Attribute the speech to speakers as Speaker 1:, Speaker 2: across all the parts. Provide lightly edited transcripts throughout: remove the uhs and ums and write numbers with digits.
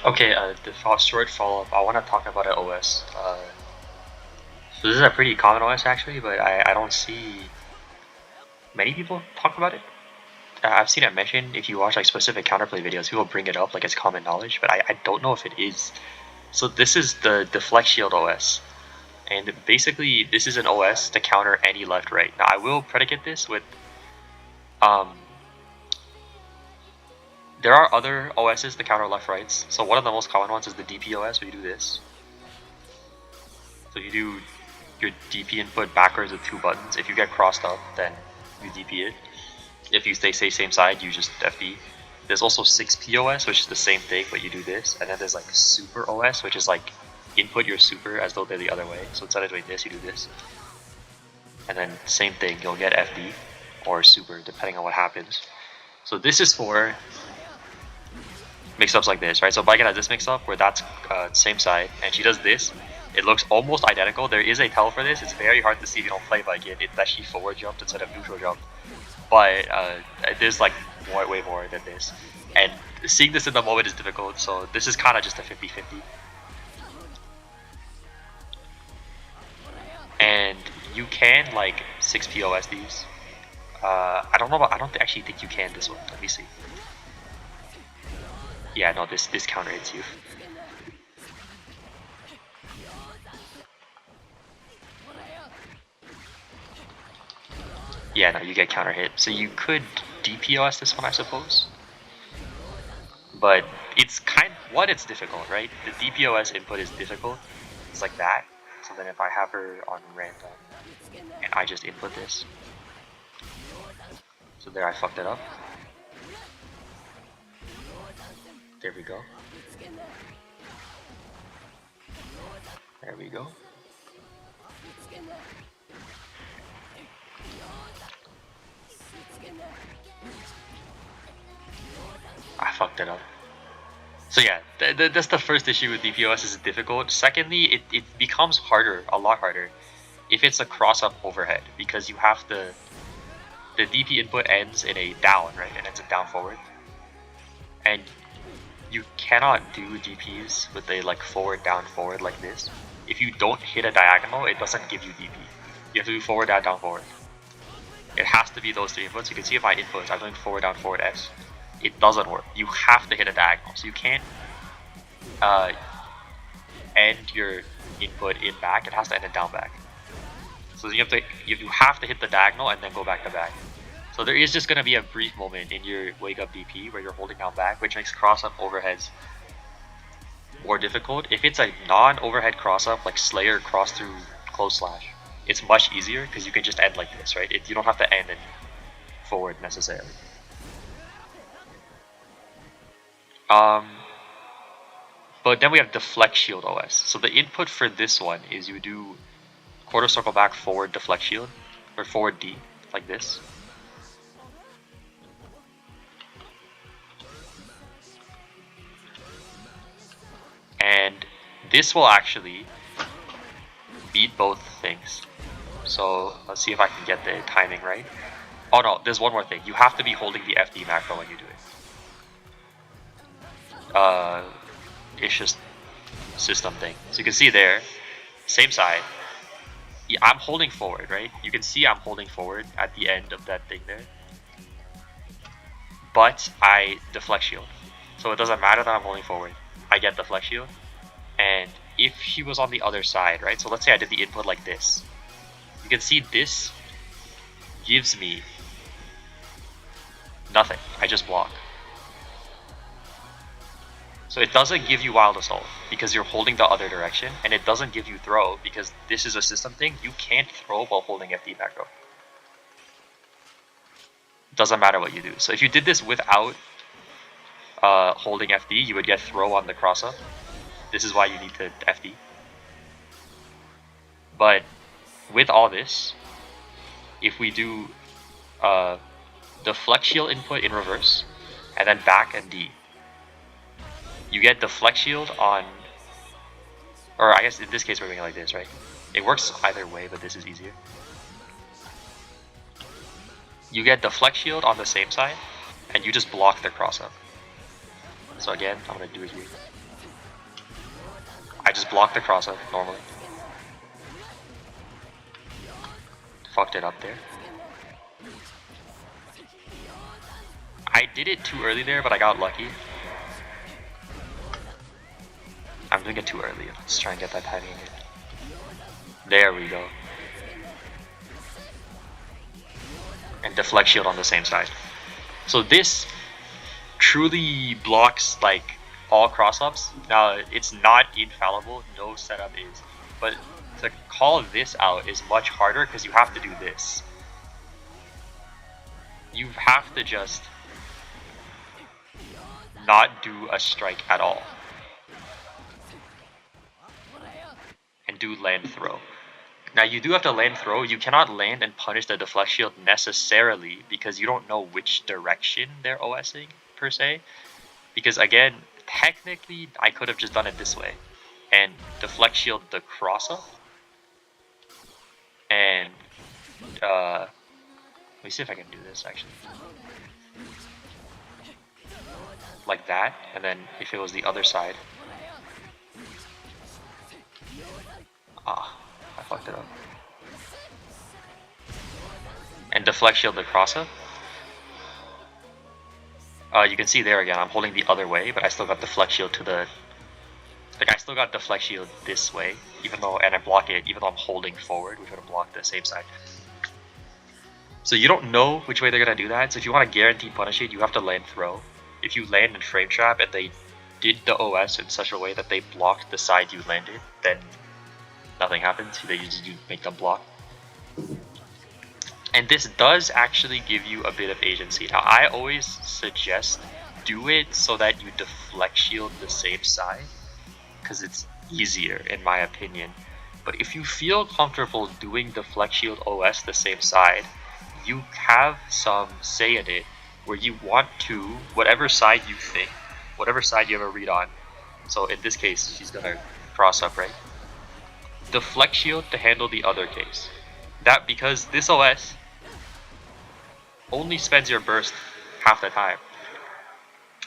Speaker 1: Okay, the short follow-up, I want to talk about an OS. So this is a pretty common OS actually, but I don't see many people talk about it. I've seen it mentioned if you watch like specific counterplay videos, people bring it up like it's common knowledge, but I don't know if it is. So this is the Deflect Shield OS. And basically this is an OS to counter any left-right. Now I will predicate this with um there are other OSs to counter left-rights. So one of the most common ones is the DP OS where you do this. So you do your DP input backwards with 2 buttons. If you get crossed up, then you DP it. If you stay same side, you just FD. There's also 6P OS, which is the same thing, but you do this. And then there's like Super OS, which is like input your super as though they're the other way. So instead of doing this, you do this. And then same thing, you'll get FD or super, depending on what happens. So this is for mix-ups like this, right? So Baiken has this mix-up where that's same side, and she does this. It looks almost identical. There is a tell for this. It's very hard to see if you don't play Baiken. It's that she forward jumped instead of neutral jump. But there's like way more than this. And seeing this in the moment is difficult, so this is kind of just a 50-50. And you can like 6 POS these. I don't know, I don't actually think you can this one. Let me see. Yeah, no, this counter hits you. Yeah, no, you get counter hit. So you could DPOS this one, I suppose. But it's it's difficult, right? The DPOS input is difficult. It's like that. So then if I have her on random and I just input this. So there I fucked it up. There we go. There we go. I fucked it up. So yeah, that's the first issue with DPOS is difficult. Secondly, it becomes harder, a lot harder, if it's a cross-up overhead, because you have the DP input ends in a down, right? It ends in down forward. And you cannot do DPs with a like forward down forward like this. If you don't hit a diagonal, it doesn't give you DP. You have to do forward down forward. It has to be those 3 inputs. You can see if my inputs, I'm doing forward down forward S. It doesn't work. You have to hit a diagonal. So you can't end your input in back. It has to end in down back. So you have to hit the diagonal and then go back to back. So there is just going to be a brief moment in your wake up DP where you're holding down back, which makes cross up overheads more difficult. If it's a non-overhead cross up like Slayer cross through close slash, it's much easier because you can just end like this, right? You don't have to end in forward necessarily. But then we have Deflect Shield OS. So the input for this one is you do quarter circle back forward Deflect Shield, or forward D, like this. And this will actually beat both things. So let's see if I can get the timing right. Oh no, there's one more thing. You have to be holding the FD macro when you do it. It's just system thing. So you can see there, same side. Yeah, I'm holding forward, right? You can see I'm holding forward at the end of that thing there. But I deflect shield. So it doesn't matter that I'm holding forward. I get deflect shield. And if he was on the other side, right? So let's say I did the input like this. You can see this gives me nothing. I just block. So it doesn't give you Wild Assault because you're holding the other direction, and it doesn't give you throw because this is a system thing. You can't throw while holding FD macro. Doesn't matter what you do. So if you did this without holding FD, you would get throw on the cross up. This is why you need to FD. But with all this, if we do deflect shield input in reverse, and then back and D, you get deflect shield on, or I guess in this case we're doing it like this, right? It works either way, but this is easier. You get deflect shield on the same side, and you just block the cross up. So again, I'm gonna do it here. just block the cross up normally. Fucked it up there. I did it too early there, but I got lucky. I'm doing it too early. Let's try and get that timing in. There we go. And deflect shield on the same side. So this truly blocks like all cross-ups. Now it's not infallible, no setup is. But to call this out is much harder because you have to do this. You have to just not do a strike at all. And do land throw. Now you do have to land throw. You cannot land and punish the deflect shield necessarily because you don't know which direction they're OSing per se. Because again, technically I could have just done it this way and deflect shield the cross up. And let me see if I can do this actually. Like that, and then if it was the other side. Ah, I fucked it up. And deflect shield the cross up. You can see there again, I'm holding the other way, but I still got deflect shield to the... Like, I still got deflect shield this way, even though, and I block it, even though I'm holding forward, which would have blocked the same side. So you don't know which way they're gonna do that, so if you want to guarantee punish it, you have to land throw. If you land in frame trap and they did the OS in such a way that they blocked the side you landed, then nothing happens, you make them block. And this does actually give you a bit of agency. Now I always suggest do it so that you deflect shield the same side, because it's easier in my opinion. But if you feel comfortable doing deflect shield OS the same side, you have some say in it where you want to, whatever side you think, whatever side you have a read on. So in this case, she's gonna cross up, right? Deflect shield to handle the other case. That because this OS only spends your burst half the time.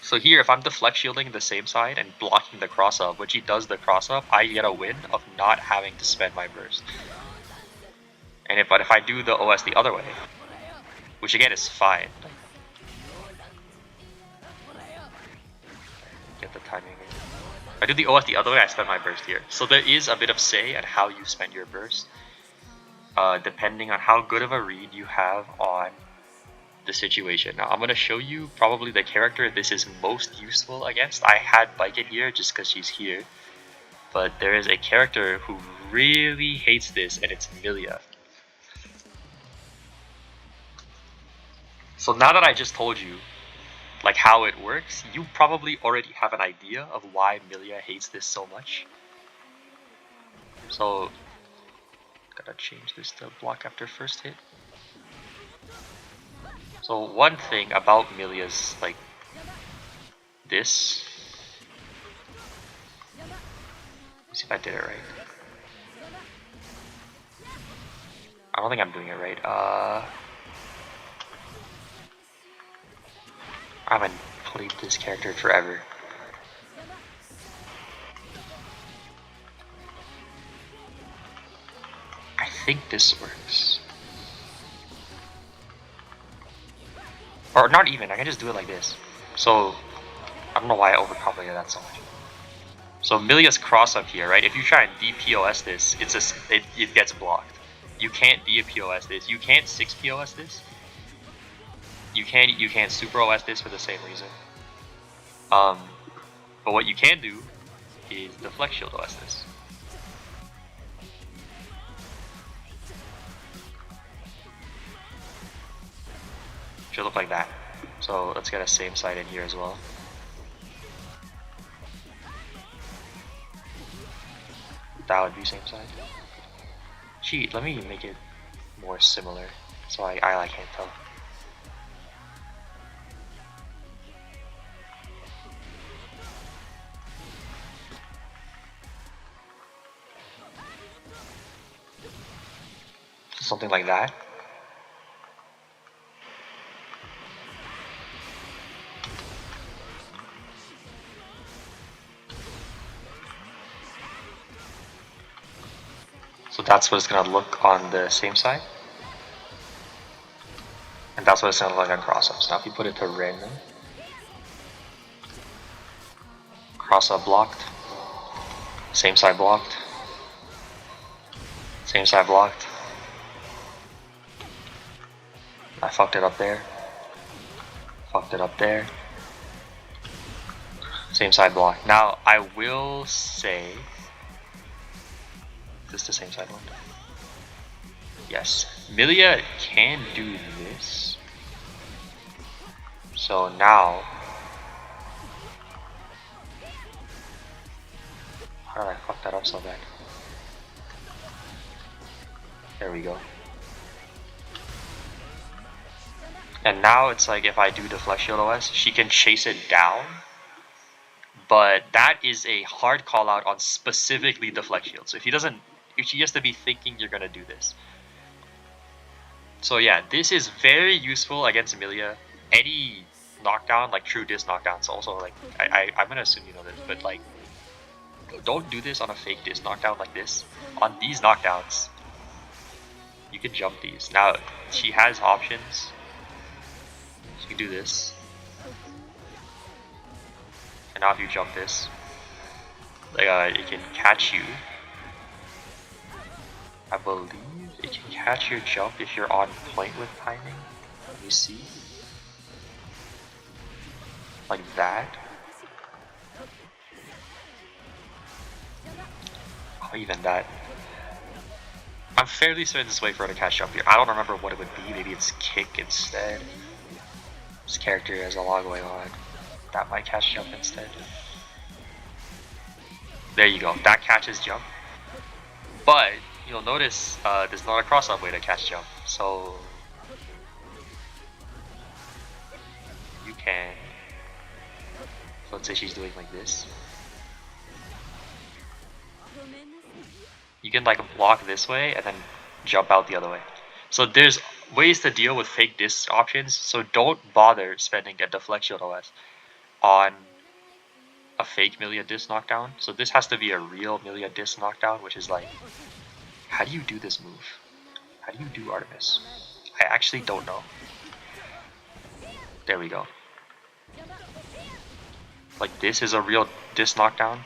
Speaker 1: So here, if I'm deflect shielding the same side and blocking the cross up, when she does the cross up, I get a win of not having to spend my burst. And if I do the OS the other way, which again is fine. Get the timing. If I do the OS the other way, I spend my burst here. So there is a bit of say at how you spend your burst, depending on how good of a read you have on the situation. Now I'm going to show you probably the character this is most useful against. I had Baiken here just because she's here, but there is a character who really hates this, and it's Millia. So now that I just told you like how it works, you probably already have an idea of why Millia hates this so much. So gotta change this to block after first hit. So one thing about Millia's like this, let's see if I did it right. I don't think I'm doing it right. I haven't played this character forever. I think this works. Or not even, I can just do it like this. So, I don't know why I overcomplicated that so much. So Millia's cross up here, right? If you try and DPOS this, it gets blocked. You can't DPOS this. You can't 6POS this. You can't Super OS this for the same reason. But what you can do is deflect shield OS this. Should look like that. So let's get a same side in here as well. That would be same side. Cheat, let me make it more similar so I can't tell. Something like that. So that's what it's gonna look on the same side. And that's what it's gonna look like on cross-ups. Now if you put it to random, cross-up blocked, same side blocked, same side blocked. I fucked it up there. Fucked it up there. Same side block. Now I will say, is this the same side one? Yes. Millia can do this. So now, how did I fuck that up so bad? There we go. And now it's like if I do Deflect Shield OS, she can chase it down. But that is a hard call out on specifically Deflect Shield. So if she has to be thinking you're gonna do this. So yeah, this is very useful against Millia. Any knockdown, like true disc knockdowns, also like I'm gonna assume you know this, but like don't do this on a fake disc knockdown like this. On these knockdowns, you can jump these. Now she has options. She can do this. And now if you jump this, like it can catch you. I believe it can catch your jump if you're on point with timing. Let me see. Like that. Oh, even that. I'm fairly certain this way for her to catch jump here. I don't remember what it would be. Maybe it's kick instead. This character has a lot going on. That might catch jump instead. There you go. That catches jump. But you'll notice there's not a cross-up way to catch jump. So you can. So let's say she's doing like this. You can like block this way and then jump out the other way. So there's ways to deal with fake disc options. So don't bother spending a Deflect Shield OS on a fake Millia disc knockdown. So this has to be a real Millia disc knockdown, which is like, how do you do this move? How do you do Artemis? I actually don't know. There we go. Like this is a real disc knockdown.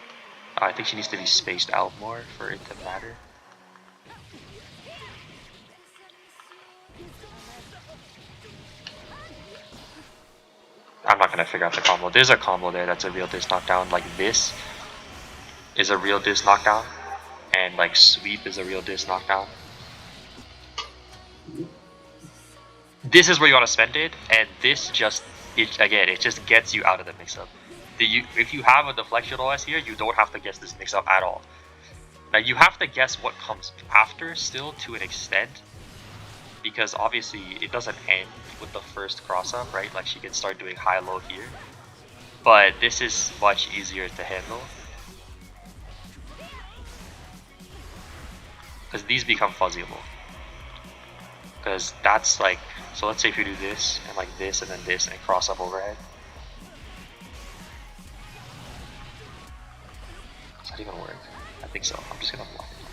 Speaker 1: I think she needs to be spaced out more for it to matter. I'm not gonna figure out the combo. There's a combo there that's a real disc knockdown. Like this is a real disc knockdown, and like sweep is a real disc knockdown. This is where you want to spend it, and this just it just gets you out of the mix-up. If you have a Deflect Shield OS here, you don't have to guess this mix-up at all. Now you have to guess what comes after still to an extent, because obviously it doesn't end with the first cross-up, right? Like she can start doing high-low here, but this is much easier to handle because these become fuzzyable. Because that's like, so let's say if you do this and like this and then this and cross up overhead. Does that even work? I think so. I'm just gonna block it.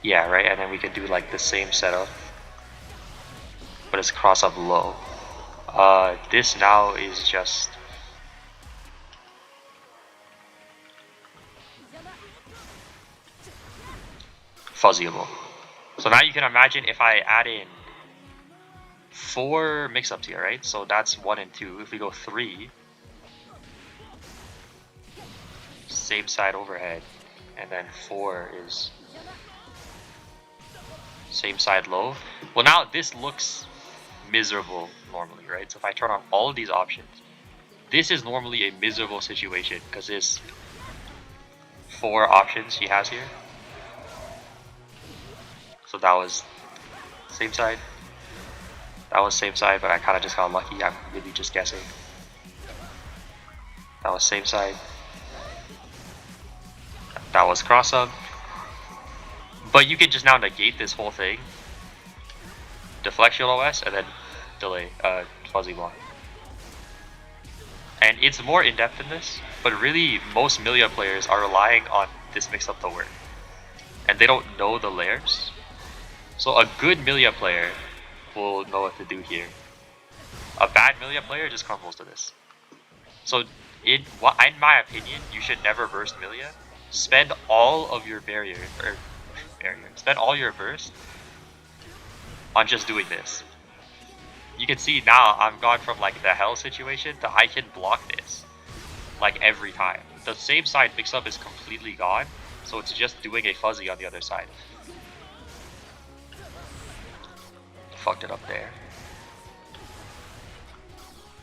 Speaker 1: Yeah, right? And then we can do like the same setup, but it's cross up low. This now is just fuzzyable. So now you can imagine if I add in 4 mix-ups here, right? So that's 1 and 2. If we go 3, same side overhead, and then 4 is same side low. Well, now this looks miserable normally, right? So if I turn on all of these options, this is normally a miserable situation because there's 4 options she has here. So that was same side. That was same side, but I kind of just got lucky. I'm really just guessing. That was same side. That was cross up. But you can just now negate this whole thing. Deflect Shield OS and then delay, fuzzy block. And it's more in depth than this, but really most Millia players are relying on this mix up to work. and they don't know the layers. So a good Milia player will know what to do here. A bad Milia player just crumbles to this. So in my opinion, you should never burst Milia. Spend all of your spend all your burst on just doing this. You can see now I'm gone from like the hell situation to I can block this like every time. The same side mix-up is completely gone, so it's just doing a fuzzy on the other side. Fucked it up there.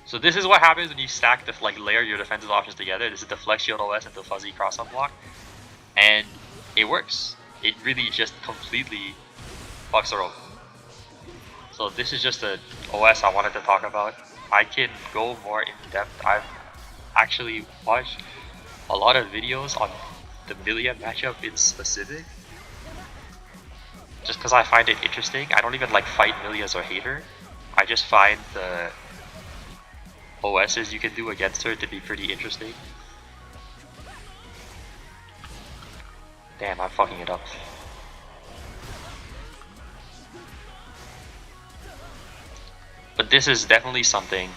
Speaker 1: So this is what happens when you stack the layer your defensive options together. This is the Flex Shield OS and the fuzzy cross-up block, and it works. It really just completely fucks her over. So this is just the OS I wanted to talk about. I can go more in depth. I've actually watched a lot of videos on the Milia matchup in specific, just because I find it interesting. I don't even like fight Milias or hate her. I just find the OSs you can do against her to be pretty interesting. Damn, I'm fucking it up. But this is definitely something,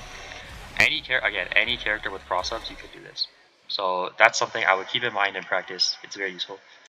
Speaker 1: any character with cross-ups, you could do this. So that's something I would keep in mind in practice. It's very useful.